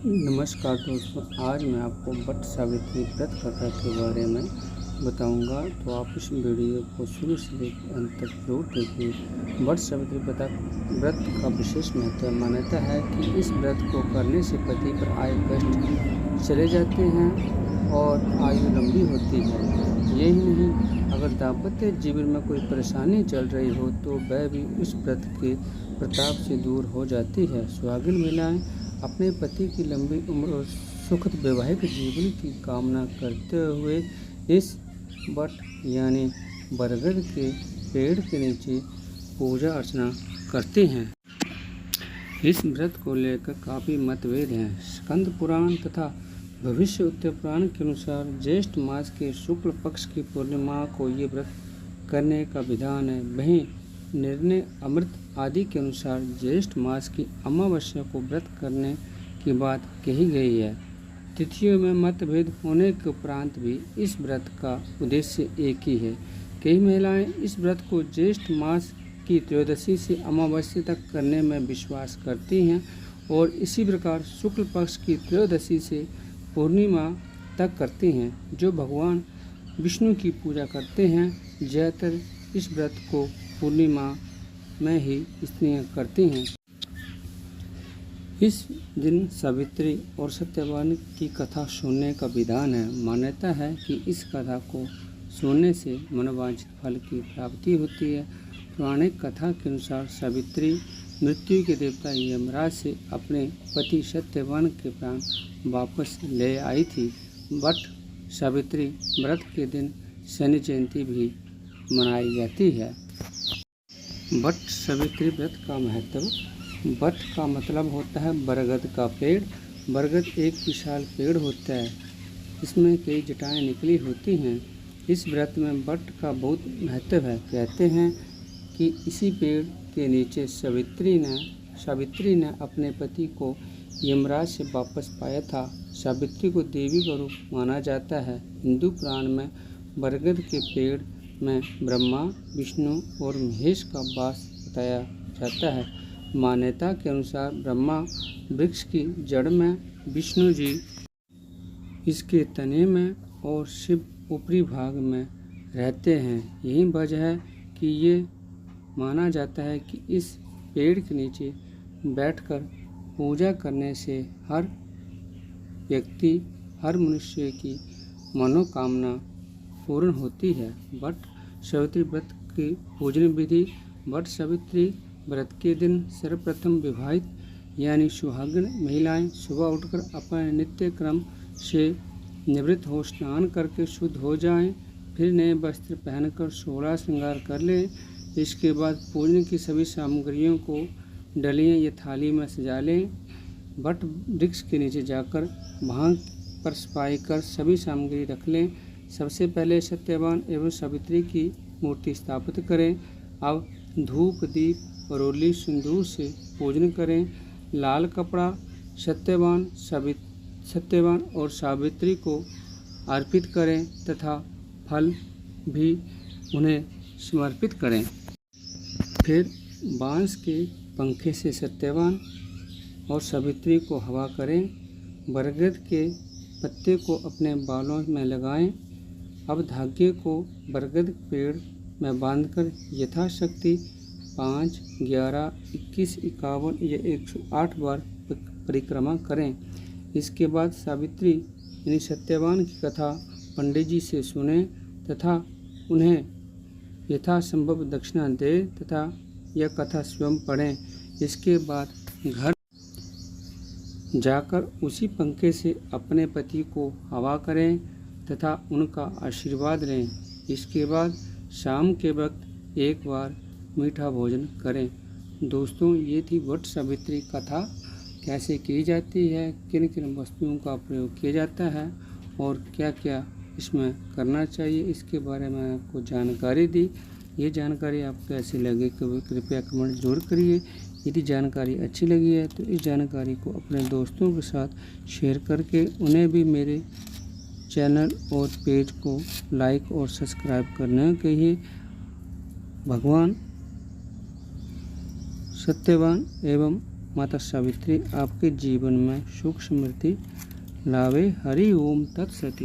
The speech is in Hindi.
नमस्कार दोस्तों, आज मैं आपको वट सावित्री व्रत कथा के बारे में बताऊंगा। तो आप इस वीडियो को शुरू से लेकर अंत तक जरूर देखिए। वट सावित्री व्रत का विशेष महत्व मान्यता है कि इस व्रत को करने से पति पर आए कष्ट चले जाते हैं और आयु लंबी होती है। यही नहीं, अगर दाम्पत्य जीवन में कोई परेशानी चल रही हो तो वह भी इस व्रत के प्रताप से दूर हो जाती है। सुहागिन महिलाएं अपने पति की लंबी उम्र और सुखद वैवाहिक जीवन की कामना करते हुए इस वट यानी बरगद के पेड़ के नीचे पूजा अर्चना करते हैं। इस व्रत को लेकर काफ़ी मतभेद हैं। स्कंद पुराण तथा भविष्य उत्तर पुराण के अनुसार ज्येष्ठ मास के शुक्ल पक्ष की पूर्णिमा को ये व्रत करने का विधान है। वहीं निर्णय अमृत आदि के अनुसार ज्येष्ठ मास की अमावस्या को व्रत करने की बात कही गई है। तिथियों में मतभेद होने के उपरांत भी इस व्रत का उद्देश्य एक ही है। कई महिलाएं इस व्रत को ज्येष्ठ मास की त्रयोदशी से अमावस्या तक करने में विश्वास करती हैं और इसी प्रकार शुक्ल पक्ष की त्रयोदशी से पूर्णिमा तक करती हैं। जो भगवान विष्णु की पूजा करते हैं, ज़्यादातर इस व्रत को पूर्णिमा में ही स्त्रियां करती हैं। इस दिन सावित्री और सत्यवान की कथा सुनने का विधान है। मान्यता है कि इस कथा को सुनने से मनोवांछित फल की प्राप्ति होती है। पौराणिक कथा के अनुसार सावित्री मृत्यु के देवता यमराज से अपने पति सत्यवान के प्राण वापस ले आई थी। वट सावित्री व्रत के दिन शनि जयंती भी मनाई जाती है। वट सावित्री व्रत का महत्व। वट का मतलब होता है बरगद का पेड़। बरगद एक विशाल पेड़ होता है, इसमें कई जटाएं निकली होती हैं। इस व्रत में वट का बहुत महत्व है। कहते हैं कि इसी पेड़ के नीचे सावित्री ने अपने पति को यमराज से वापस पाया था। सावित्री को देवी का रूप माना जाता है। हिंदू पुराण में बरगद के पेड़ में ब्रह्मा, विष्णु और महेश का वास बताया जाता है। मान्यता के अनुसार ब्रह्मा वृक्ष की जड़ में, विष्णु जी इसके तने में और शिव ऊपरी भाग में रहते हैं। यही वजह है कि ये माना जाता है कि इस पेड़ के नीचे बैठकर पूजा करने से हर मनुष्य की मनोकामना पूर्ण होती है। वट सावित्री व्रत की पूजन विधि। वट सावित्री व्रत के दिन सर्वप्रथम विवाहित यानी सुहागिन महिलाएं सुबह उठकर अपने नित्य क्रम से निवृत्त हो स्नान करके शुद्ध हो जाएं, फिर नए वस्त्र पहनकर 16 श्रृंगार कर लें। इसके बाद पूजन की सभी सामग्रियों को डलियां या थाली में सजा लें। वट वृक्ष के नीचे जाकर भांग पर सफाई कर सभी सामग्री रख लें। सबसे पहले सत्यवान एवं सावित्री की मूर्ति स्थापित करें। अब धूप, दीप, रोली, सिंदूर से पूजन करें। लाल कपड़ा सत्यवान और सावित्री को अर्पित करें तथा फल भी उन्हें समर्पित करें। फिर बांस के पंखे से सत्यवान और सावित्री को हवा करें। बरगद के पत्ते को अपने बालों में लगाएं। अब धागे को बरगद पेड़ में बांधकर यथाशक्ति 5, 11, 21, 51 या 108 बार परिक्रमा करें। इसके बाद सावित्री यानी सत्यवान की कथा पंडित जी से सुने तथा उन्हें यथासंभव दक्षिणा दें तथा यह कथा स्वयं पढ़ें। इसके बाद घर जाकर उसी पंखे से अपने पति को हवा करें तथा उनका आशीर्वाद लें। इसके बाद शाम के वक्त एक बार मीठा भोजन करें। दोस्तों, ये थी वट सावित्री कथा। कैसे की जाती है, किन किन वस्तुओं का प्रयोग किया जाता है और क्या क्या इसमें करना चाहिए, इसके बारे में आपको जानकारी दी। ये जानकारी आपको कैसी लगी कृपया कमेंट जरूर करिए। यदि जानकारी अच्छी लगी है तो इस जानकारी को अपने दोस्तों के साथ शेयर करके उन्हें भी मेरे चैनल और पेज को लाइक और सब्सक्राइब करना कहिए। भगवान सत्यवान एवं माता सावित्री आपके जीवन में सुख समृद्धि लावे। हरि ओम तत्सत।